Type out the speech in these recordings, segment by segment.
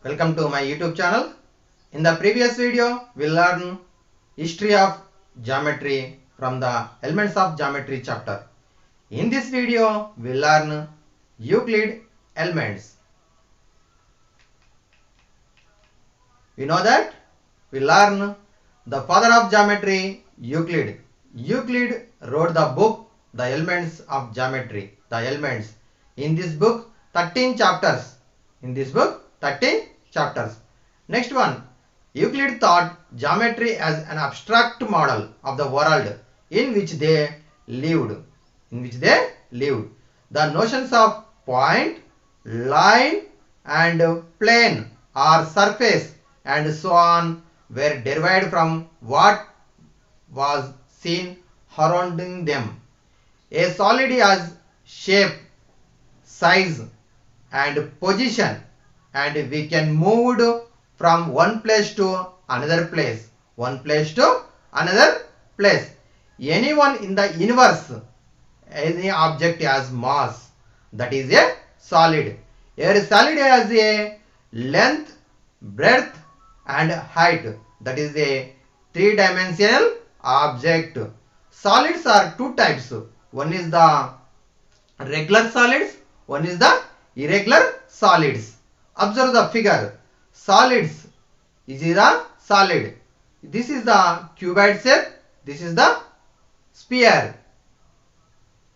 Welcome to my YouTube channel. In the previous video, we learned history of geometry from the elements of geometry chapter. In this video, we learn Euclid elements. We know that we learn the father of geometry, Euclid. Euclid wrote the book, The Elements of Geometry. The elements. In this book, 13 chapters. In this book, 13 chapters. Next one, Euclid thought geometry as an abstract model of the world in which they lived. The notions of point, line and plane or surface and so on were derived from what was seen surrounding them. A solid has shape, size and position, and we can move from one place to another place. Anyone in the universe, any object has mass, that is a solid. A solid has a length, breadth and height, that is a three-dimensional object. Solids are two types. One is the regular solids, one is the irregular solids. Observe the figure. Solids is the solid. This is the cuboid shape. This is the sphere.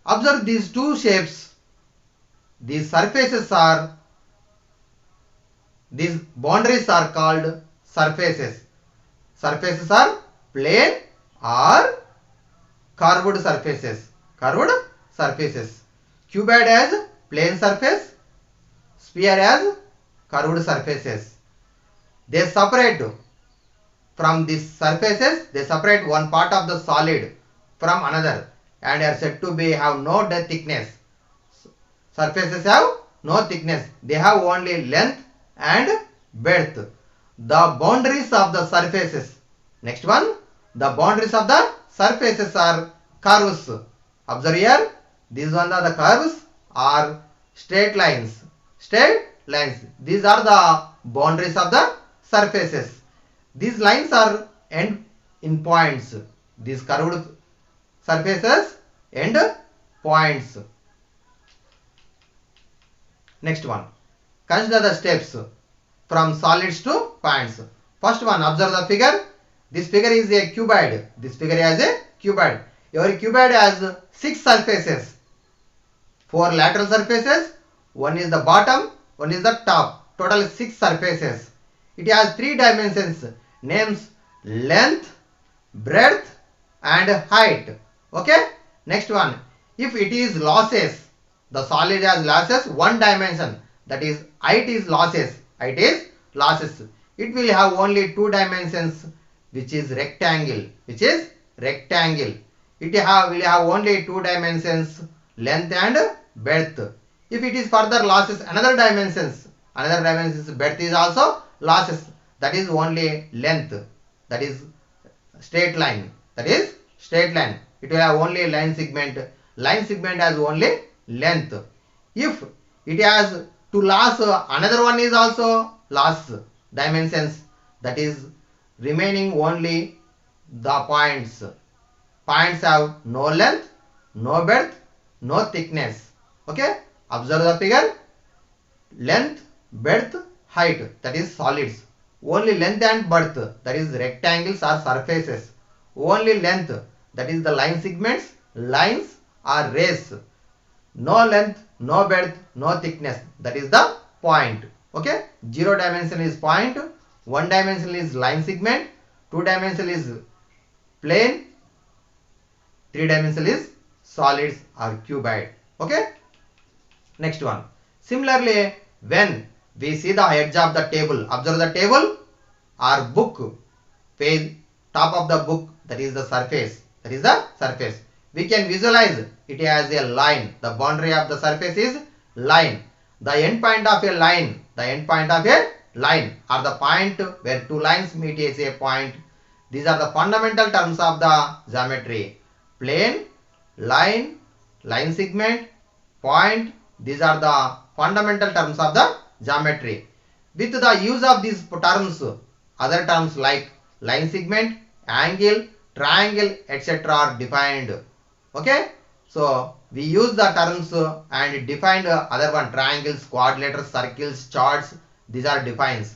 Observe these two shapes. These boundaries are called surfaces. Surfaces are plane or curved surfaces. Cuboid has plane surface, sphere has curved surfaces. They separate from these surfaces, they separate one part of the solid from another and are said to have no thickness. Surfaces have no thickness, they have only length and breadth. The boundaries of the surfaces. Next one, the boundaries of the surfaces are curves. Observe here, these ones are the curves or straight lines. These are the boundaries of the surfaces. These lines are end in points. These curved surfaces end points. Next one, consider the steps from solids to points. First one, observe the figure. This figure is a cuboid. Your cuboid has 6 surfaces. 4 lateral surfaces. One is the bottom, one is the top. Total 6 surfaces. It has 3 dimensions. Names length, breadth and height. Okay. Next one. If it is losses, the solid has losses, one dimension. That is height is losses. It will have only 2 dimensions, which is rectangle. It will have only 2 dimensions, length and breadth. If it is further losses another dimensions, breadth is also losses. That is only length. That is straight line. It will have only line segment. Line segment has only length. If it has to loss, another one is also loss dimensions. That is remaining only the points. Points have no length, no breadth, no thickness. Okay. Observe the figure. Length, breadth, height, that is solids. Only length and breadth, that is rectangles or surfaces. Only length, that is the line segments. Lines are rays. No length, no breadth, no thickness, that is the point. Okay. 0 dimension is point, 1 dimension is line segment, 2 dimension is plane, 3 dimension is solids or cuboid. Okay. Next one. Similarly, when we see the edge of the table, observe the table or book page, top of the book, that is the surface. We can visualize it as a line. The boundary of the surface is line. The end point of a line, or the point where 2 lines meet is a point. These are the fundamental terms of the geometry. Plane, line segment, point. These are the fundamental terms of the geometry. With the use of these terms, other terms like line segment, angle, triangle, etc. are defined. Okay, so we use the terms and defined other one, triangles, quadrilaterals, circles, charts. These are defines.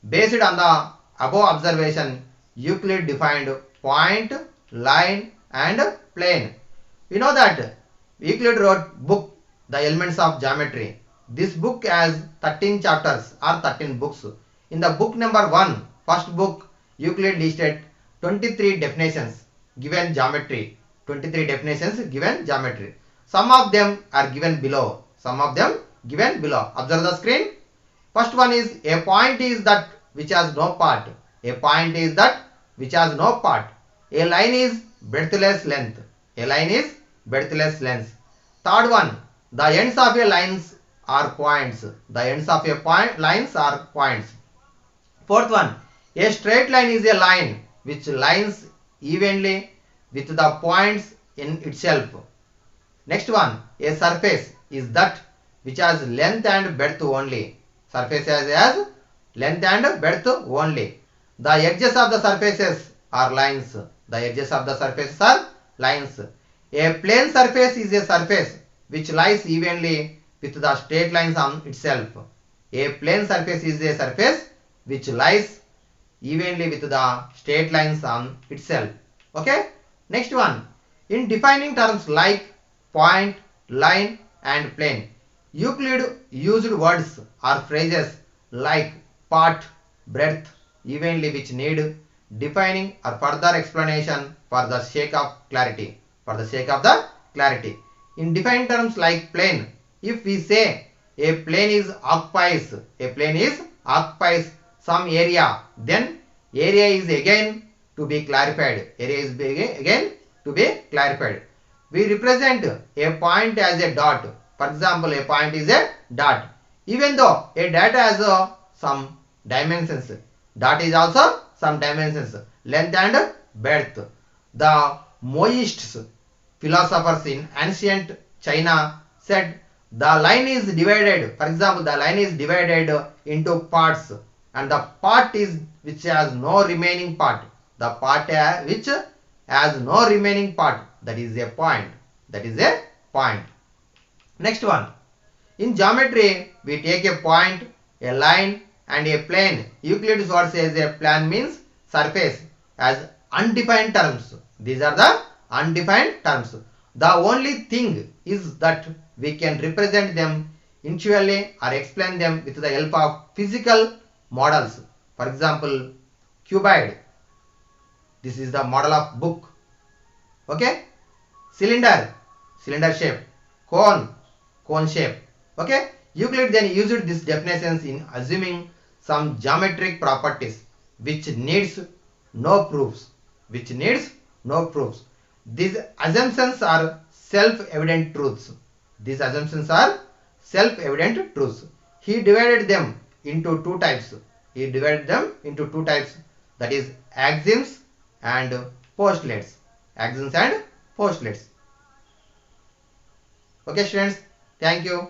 Based on the above observation, Euclid defined point, line and plane. We know that Euclid wrote book, The Elements of Geometry. This book has 13 chapters or 13 books. In the book number 1, first book, Euclid listed 23 definitions given geometry. 23 definitions given geometry. Some of them are given below. Some of them given below. Observe the screen. First one is, a point is that which has no part. A point is that which has no part. A line is breadthless length. A line is breadthless length. Third one, the ends of a lines are points. The ends of a lines are points. Fourth one, a straight line is a line which lines evenly with the points in itself. Next one, a surface is that which has length and breadth only. Surface has length and breadth only. The edges of the surfaces are lines. The edges of the surfaces are lines. A plane surface is a surface which lies evenly with the straight lines on itself. A plane surface is a surface which lies evenly with the straight lines on itself. Okay. Next one. In defining terms like point, line and plane, Euclid used words or phrases like part, breadth, evenly, which need defining or further explanation for the sake of clarity. For the sake of the clarity. In defined terms like plane, if we say a plane occupies some area, then area is again to be clarified. Area is again to be clarified. We represent a point as a dot. For example, a point is a dot. Even though a dot has some dimensions, dot is also some dimensions, length and breadth. The Mohists, philosophers in ancient China, said the line is divided. For example, the line is divided into parts, and the part is which has no remaining part. The part which has no remaining part, that is a point. That is a point. Next one. In geometry, we take a point, a line and a plane. Euclid's word says a plane means surface as undefined terms. These are the undefined terms. The only thing is that we can represent them intuitively or explain them with the help of physical models. For example, cuboid. This is the model of book. Okay. Cylinder, cylinder shape. Cone, cone shape. Okay. Euclid then used these definitions in assuming some geometric properties which needs no proofs. Which needs no proofs. These assumptions are self-evident truths. These assumptions are self-evident truths. He divided them into two types. That is axioms and postulates. Axioms and postulates. Okay students, thank you.